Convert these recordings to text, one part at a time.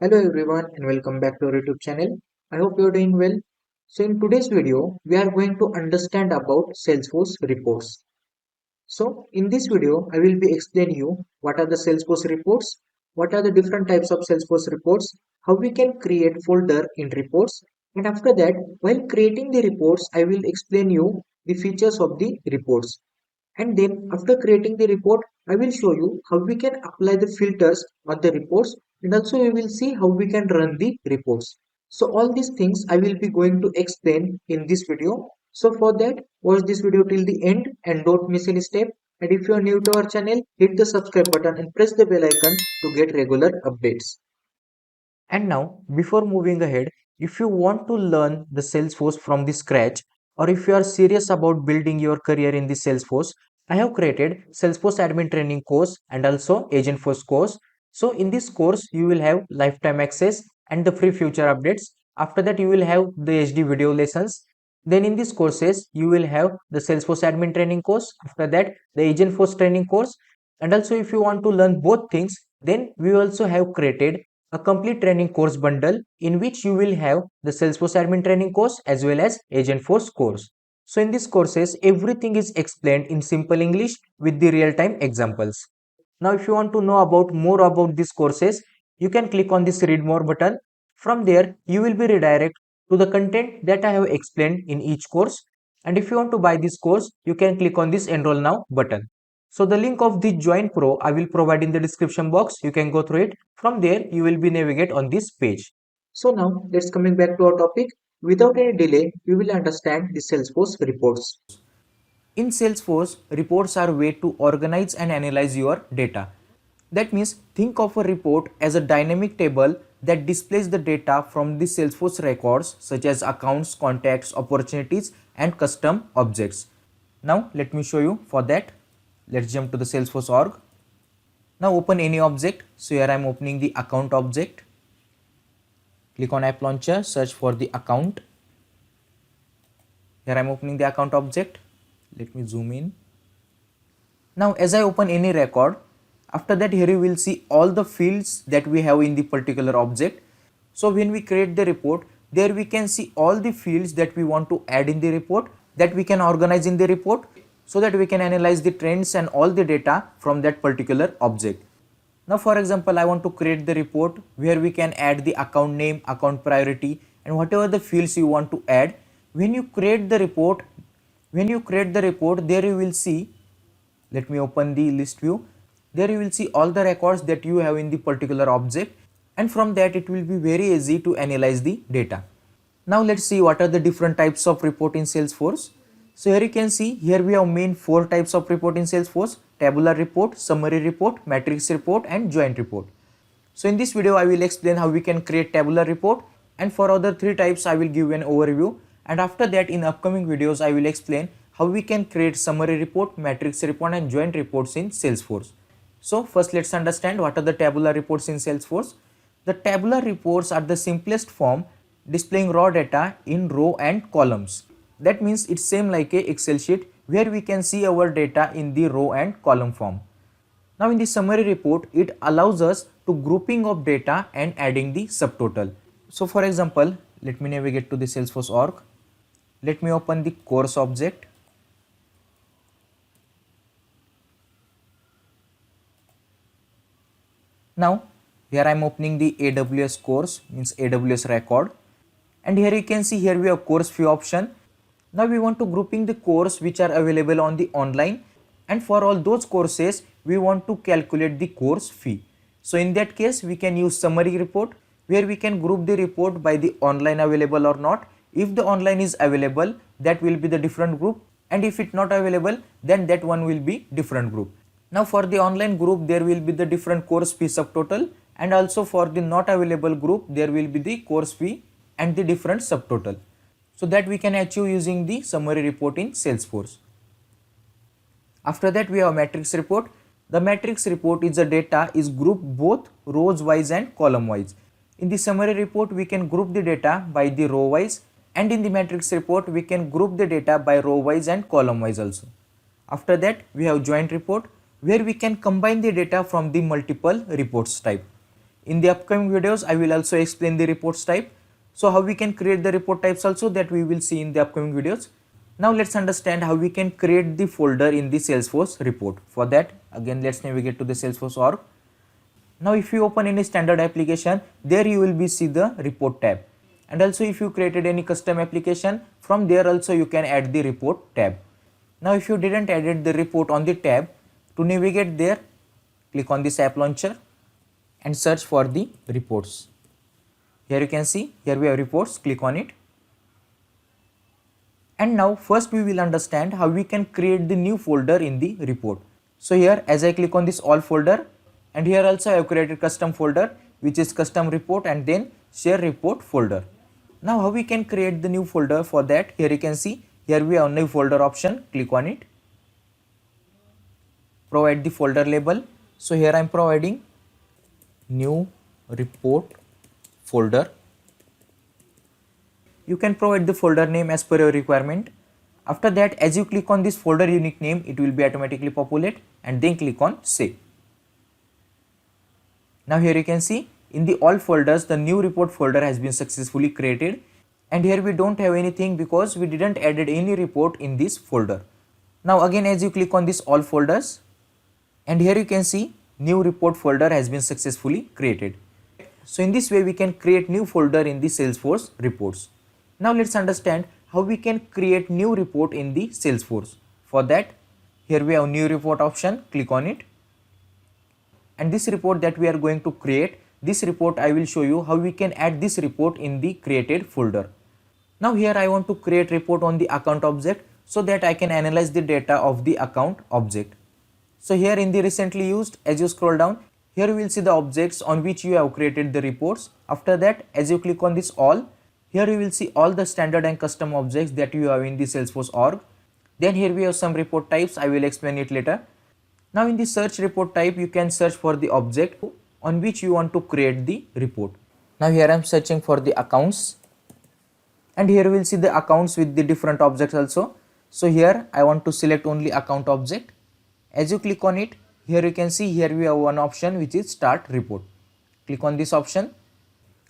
Hello everyone and welcome back to our YouTube channel. I hope you are doing well. So in today's video, we are going to understand about Salesforce reports. So in this video, I will be explaining you what are the Salesforce reports, what are the different types of Salesforce reports, how we can create folder in reports, and after that, while creating the reports, I will explain you the features of the reports. And then after creating the report, I will show you how we can apply the filters on the reports, and also we will see how we can run the reports. So all these things I will be going to explain in this video. So for that, watch this video till the end and don't miss any step. And if you are new to our channel, hit the subscribe button and press the bell icon to get regular updates. And now, before moving ahead, if you want to learn the Salesforce from the scratch, or if you are serious about building your career in the Salesforce, I have created Salesforce admin training course and also Agentforce course. So in this course, you will have lifetime access and the free future updates. After that, you will have the HD video lessons. Then in these courses, you will have the Salesforce admin training course. After that, the Agentforce training course. And also if you want to learn both things, then we also have created a complete training course bundle in which you will have the Salesforce admin training course as well as Agentforce course. So in these courses, everything is explained in simple English with the real-time examples. Now, if you want to know about more about these courses, you can click on this read more button. From there, you will be redirected to the content that I have explained in each course. And if you want to buy this course, you can click on this enroll now button. So the link of the Join Pro I will provide in the description box. You can go through it. From there, you will be navigate on this page. So now let's coming back to our topic. Without any delay, we will understand the Salesforce reports. In Salesforce, reports are a way to organize and analyze your data. That means think of a report as a dynamic table that displays the data from the Salesforce records such as accounts, contacts, opportunities and custom objects. Now let me show you for that. Let's jump to the Salesforce org. Now open any object. So here I am opening the account object. Click on app launcher, search for the account. Here I am opening the account object. Let me zoom in. Now as I open any record, after that here you will see all the fields that we have in the particular object. So when we create the report, there we can see all the fields that we want to add in the report, that we can organize in the report so that we can analyze the trends and all the data from that particular object. Now for example, I want to create the report where we can add the account name, account priority and whatever the fields you want to add. When you create the report, there you will see, let me open the list view. There you will see all the records that you have in the particular object, and from that it will be very easy to analyze the data. Now let's see what are the different types of report in Salesforce. So here you can see, here we have main 4 types of report in Salesforce: tabular report, summary report, matrix report and joint report. So in this video I will explain how we can create tabular report, and for other 3 types I will give an overview, and after that in upcoming videos I will explain how we can create summary report, matrix report and joint reports in Salesforce. So first let's understand what are the tabular reports in Salesforce. The tabular reports are the simplest form displaying raw data in row and columns. That means it's same like a Excel sheet where we can see our data in the row and column form. Now in the summary report, it allows us to grouping of data and adding the subtotal. So for example, let me navigate to the Salesforce org. Let me open the course object. Now here I am opening the AWS course, means AWS record, and here you can see here we have course fee option. Now we want to grouping the course which are available on the online, and for all those courses we want to calculate the course fee. So in that case we can use summary report where we can group the report by the online available or not. If the online is available, that will be the different group, and if it not available, then that one will be different group. Now for the online group there will be the different course fee subtotal, and also for the not available group there will be the course fee and the different subtotal. So that we can achieve using the summary report in Salesforce. After that we have matrix report. The matrix report is the data is grouped both rows wise and column wise. In the summary report we can group the data by the row wise, and in the matrix report we can group the data by row wise and column wise also. After that we have joint report where we can combine the data from the multiple reports type. In the upcoming videos, I will also explain the reports type. So how we can create the report types also, that we will see in the upcoming videos. Now let's understand how we can create the folder in the Salesforce report. For that, again let's navigate to the Salesforce org. Now if you open any standard application, there you will be see the report tab. And also if you created any custom application, from there also you can add the report tab. Now if you didn't added the report on the tab, to navigate there, click on this app launcher and search for the reports. Here you can see, here we have reports, click on it. And now first we will understand how we can create the new folder in the report. So here as I click on this all folder, and here also I have created custom folder which is custom report and then share report folder. Now how we can create the new folder? For that, here you can see, here we have new folder option, click on it. Provide the folder label. So here I am providing new report folder. You can provide the folder name as per your requirement. After that, as you click on this folder unique name, it will be automatically populate, and then click on save. Now here you can see, in the all folders, the new report folder has been successfully created, and here we don't have anything because we didn't added any report in this folder. Now again, as you click on this all folders, and here you can see new report folder has been successfully created. So in this way we can create new folder in the Salesforce reports. Now let's understand how we can create new report in the Salesforce. For that, here we have new report option, click on it. And this report that we are going to create, this report I will show you how we can add this report in the created folder. Now here I want to create report on the account object so that I can analyze the data of the account object. So here in the recently used, as you scroll down, here you will see the objects on which you have created the reports. After that, as you click on this all, here you will see all the standard and custom objects that you have in the Salesforce org. Then here we have some report types, I will explain it later. Now in the search report type, you can search for the object on which you want to create the report. Now here I am searching for the accounts, and here you will see the accounts with the different objects also. So here I want to select only account object. As you click on it, here you can see, here we have one option which is start report. Click on this option.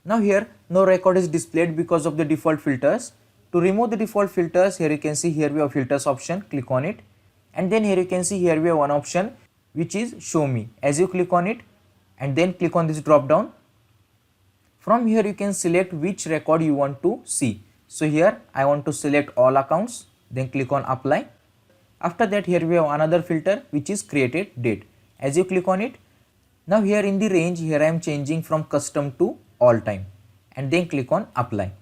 Now here no record is displayed because of the default filters. To remove the default filters, here you can see, here we have filters option, click on it. And then here you can see, here we have one option which is show me. As you click on it and then click on this drop down, from here you can select which record you want to see. So here I want to select all accounts, then click on apply. After that, here we have another filter which is created date. As you click on it, now here in the range, here I am changing from custom to all time, and then click on apply.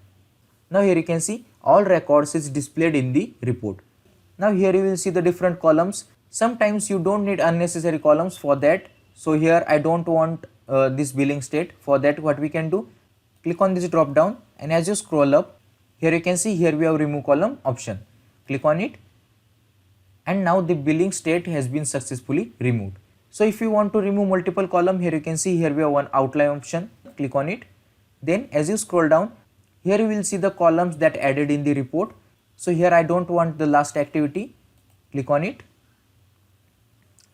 Now here you can see all records is displayed in the report. Now here you will see the different columns. Sometimes you don't need unnecessary columns. For that, so here I don't want this billing state. For that, what we can do, click on this drop down, and as you scroll up, here you can see, here we have remove column option. Click on it, and now the billing state has been successfully removed. So if you want to remove multiple column, here you can see, here we have one outline option, click on it. Then as you scroll down, here you will see the columns that added in the report. So here I don't want the last activity, click on it.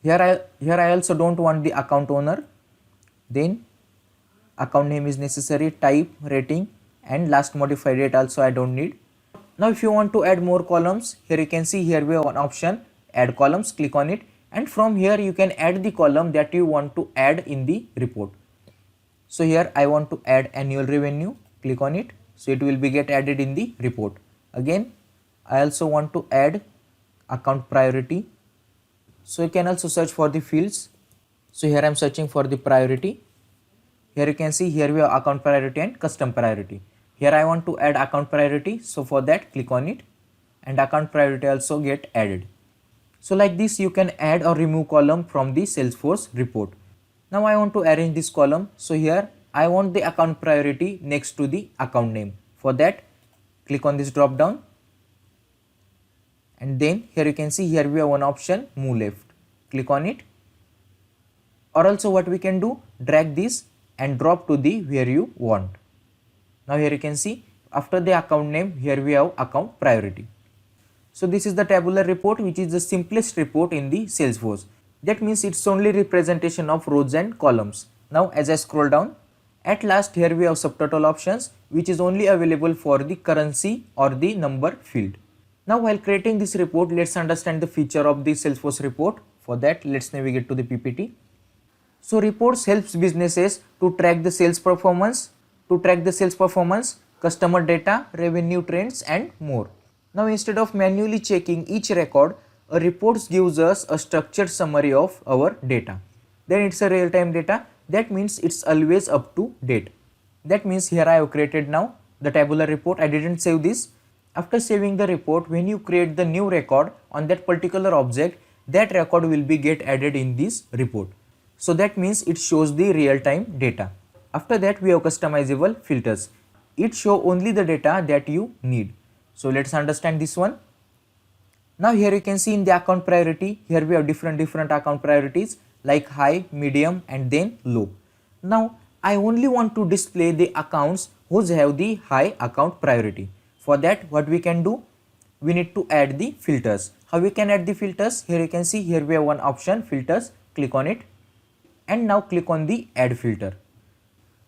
Here I also don't want the account owner. Then account name is necessary, type, rating, and last modified date also I don't need. Now if you want to add more columns, here you can see, here we have one option, add columns, click on it, and from here you can add the column that you want to add in the report. So here I want to add annual revenue, click on it, so it will be get added in the report. Again, I also want to add account priority, so you can also search for the fields. So here I am searching for the priority. Here you can see, here we have account priority and custom priority. Here I want to add account priority, so for that click on it, and account priority also get added. So like this you can add or remove column from the Salesforce report. Now I want to arrange this column, so here I want the account priority next to the account name. For that, click on this drop down, and then here you can see, here we have one option, move left, click on it. Or also what we can do, drag this and drop to the where you want. Now here you can see, after the account name, here we have account priority. So this is the tabular report, which is the simplest report in the Salesforce. That means it's only representation of rows and columns. Now as I scroll down, At last, here we have subtotal options, which is only available for the currency or the number field. Now while creating this report, let's understand the feature of the Salesforce report. For that, let's navigate to the PPT. So reports helps businesses to track the sales performance, customer data, revenue trends and more. Now instead of manually checking each record, a report gives us a structured summary of our data. Then it's a real-time data. That means it's always up to date. That means here I have created now the tabular report. I didn't save this. After saving the report, when you create the new record on that particular object, that record will be get added in this report. So that means it shows the real-time data. After that, we have customizable filters. It show only the data that you need. So let's understand this one. Now here you can see in the account priority, here we have different account priorities like high, medium and then low. Now I only want to display the accounts whose have the high account priority. For that, what we can do? We need to add the filters. How we can add the filters? Here you can see, here we have one option, filters. Click on it and now click on the add filter.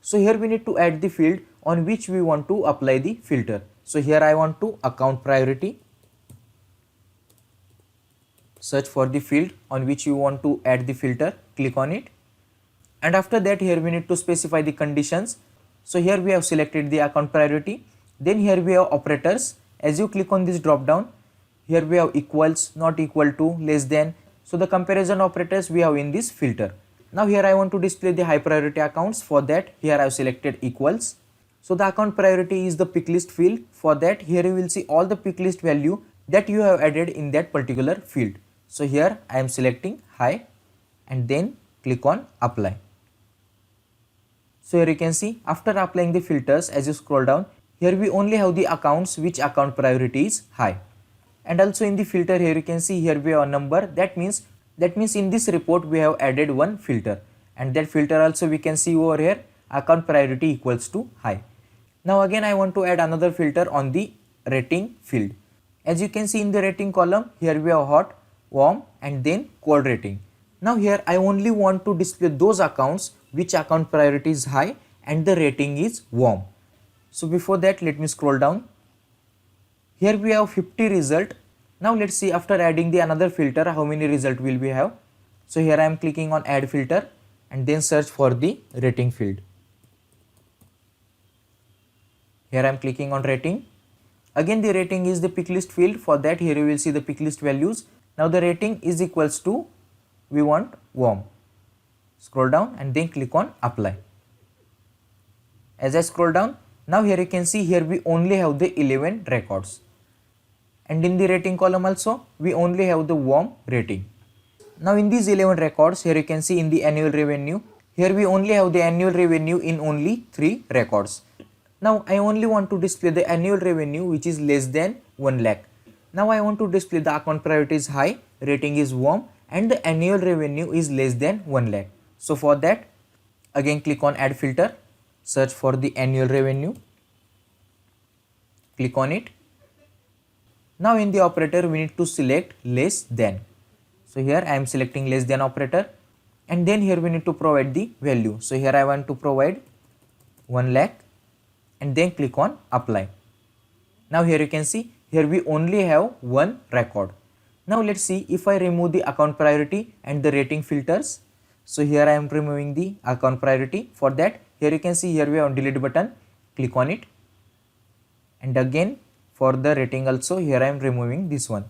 So here we need to add the field on which we want to apply the filter. So here I want to account priority. Search for the field on which you want to add the filter, click on it. And after that, here we need to specify the conditions. So here we have selected the account priority. Then here we have operators. As you click on this drop down, here we have equals, not equal to, less than. So the comparison operators we have in this filter. Now here I want to display the high priority accounts. For that, here I have selected equals. So the account priority is the pick list field. For that, here you will see all the pick list value that you have added in that particular field. So here I am selecting high and then click on apply. So here you can see, after applying the filters, as you scroll down, here we only have the accounts which account priority is high. And also in the filter, here you can see, here we have a number. That means in this report we have added one filter, and that filter also we can see over here, account priority equals to high. Now again I want to add another filter on the rating field. As you can see in the rating column, here we have hot, warm and then cold rating. Now here I only want to display those accounts which account priority is high and the rating is warm. So before that, let me scroll down. Here we have 50 result. Now let's see, after adding the another filter, how many result will we have. So here I am clicking on add filter and then search for the rating field. Here I am clicking on rating. Again the rating is the pick list field. For that, here you will see the pick list values. Now the rating is equals to, we want warm. Scroll down and then click on apply. As I scroll down, now here you can see, here we only have the 11 records. And in the rating column also, we only have the warm rating. Now in these 11 records, here you can see in the annual revenue, here we only have the annual revenue in only 3 records. Now I only want to display the annual revenue which is less than 1 lakh. Now I want to display the account priority is high, rating is warm and the annual revenue is less than 1 lakh. So for that, again click on add filter, search for the annual revenue, click on it. Now in the operator, we need to select less than. So here I am selecting less than operator and then here we need to provide the value. So here I want to provide 1 lakh and then click on apply. Now here you can see, here we only have one record. Now let's see if I remove the account priority and the rating filters. So here I am removing the account priority. For that, here you can see, here we have delete button, click on it. And again for the rating also, here I am removing this one.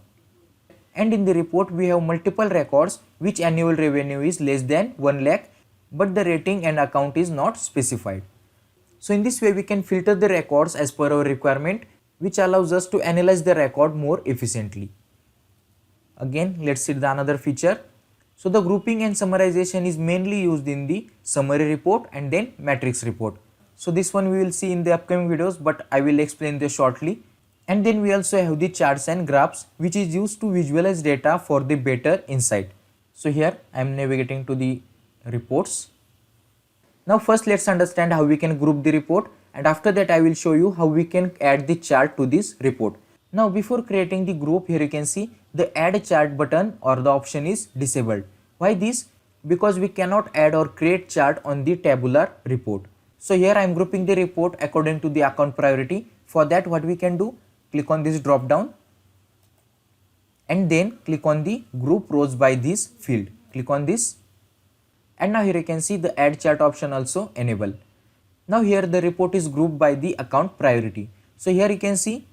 And in the report, we have multiple records which annual revenue is less than 1 lakh, but the rating and account is not specified. So in this way, we can filter the records as per our requirement, which allows us to analyze the record more efficiently. Again, let's see the another feature. So the grouping and summarization is mainly used in the summary report and then matrix report. So this one we will see in the upcoming videos, but I will explain this shortly. And then we also have the charts and graphs, which is used to visualize data for the better insight. So here I am navigating to the reports. Now first let's understand how we can group the report, and after that I will show you how we can add the chart to this report. Now before creating the group, here you can see the add chart button or the option is disabled. Why this? Because we cannot add or create chart on the tabular report. So here I am grouping the report according to the account priority. For that, what we can do, click on this drop down and then click on the group rows by this field. Click on this, and now here you can see the add chart option also enable. Now here the report is grouped by the account priority. So here you can see,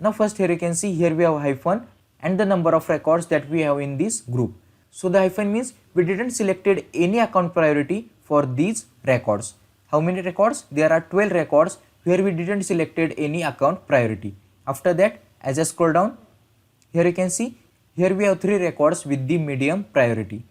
now first here you can see here we have hyphen and the number of records that we have in this group. So the hyphen means we didn't selected any account priority for these records. How many records? There are 12 records where we didn't selected any account priority. After that, as I scroll down, here you can see here we have 3 records with the medium priority.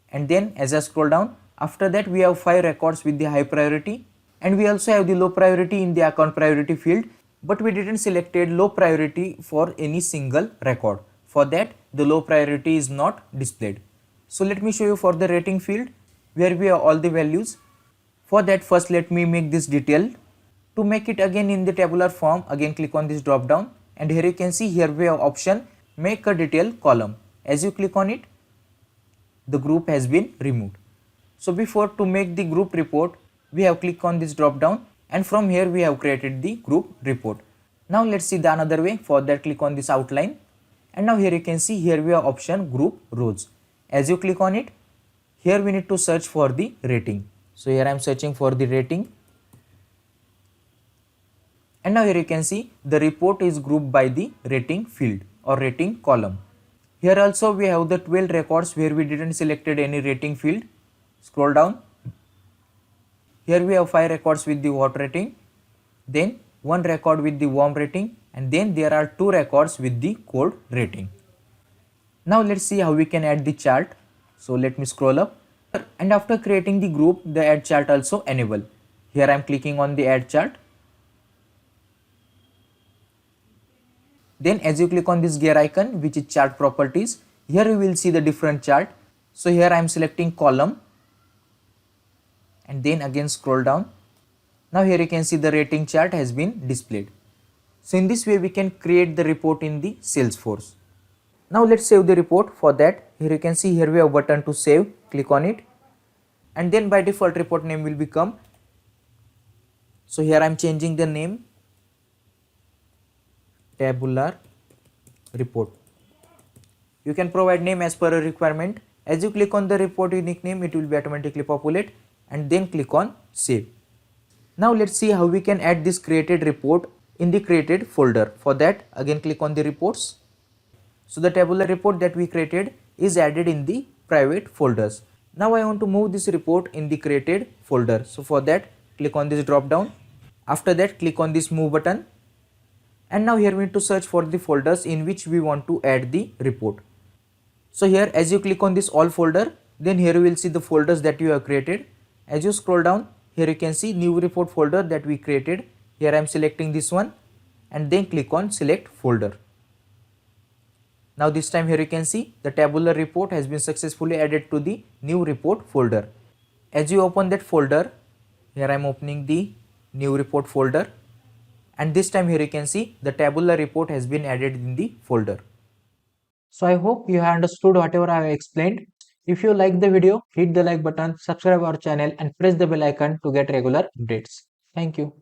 And then as I scroll down, after that we have 5 records with the high priority, and we also have the low priority in the account priority field, but we didn't selected low priority for any single record. For that, the low priority is not displayed. So let me show you for the rating field where we have all the values. For that, first let me make this detailed. To make it again in the tabular form, again click on this drop down, and here you can see here we have option make a detail column. As you click on it, the group has been removed. So before, to make the group report, we have clicked on this drop down, and from here we have created the group report. Now let's see the another way. For that, click on this outline, and now here you can see here we have option group rows. As you click on it, here we need to search for the rating. So here I am searching for the rating, and now here you can see the report is grouped by the rating field or rating column. Here also we have the 12 records where we didn't selected any rating field. Scroll down. Here we have 5 records with the hot rating, then 1 record with the warm rating, and then there are 2 records with the cold rating. Now let's see how we can add the chart. So let me scroll up, and after creating the group, the add chart also enable. Here I am clicking on the add chart. Then as you click on this gear icon, which is chart properties, here you will see the different chart. So here I am selecting column, and then again scroll down. Now here you can see the rating chart has been displayed. So in this way we can create the report in the Salesforce. Now let's save the report. For that, here you can see here we have a button to save. Click on it, and then by default report name will become, so here I am changing the name, tabular report. You can provide name as per a requirement. As you click on the report unique name, it will be automatically populate, and then click on save. Now let's see how we can add this created report in the created folder. For that, again click on the reports. So the tabular report that we created is added in the private folders. Now I want to move this report in the created folder. So for that, click on this drop down. After that, click on this move button. And now here we need to search for the folders in which we want to add the report. So here as you click on this all folder, then here you will see the folders that you have created. As you scroll down, here you can see new report folder that we created. Here I am selecting this one, and then click on select folder. Now this time here you can see the tabular report has been successfully added to the new report folder. As you open that folder, here I am opening the new report folder, and this time here you can see the tabular report has been added in the folder. So I hope you have understood whatever I have explained. If you like the video, hit the like button, subscribe our channel and press the bell icon to get regular updates. Thank you.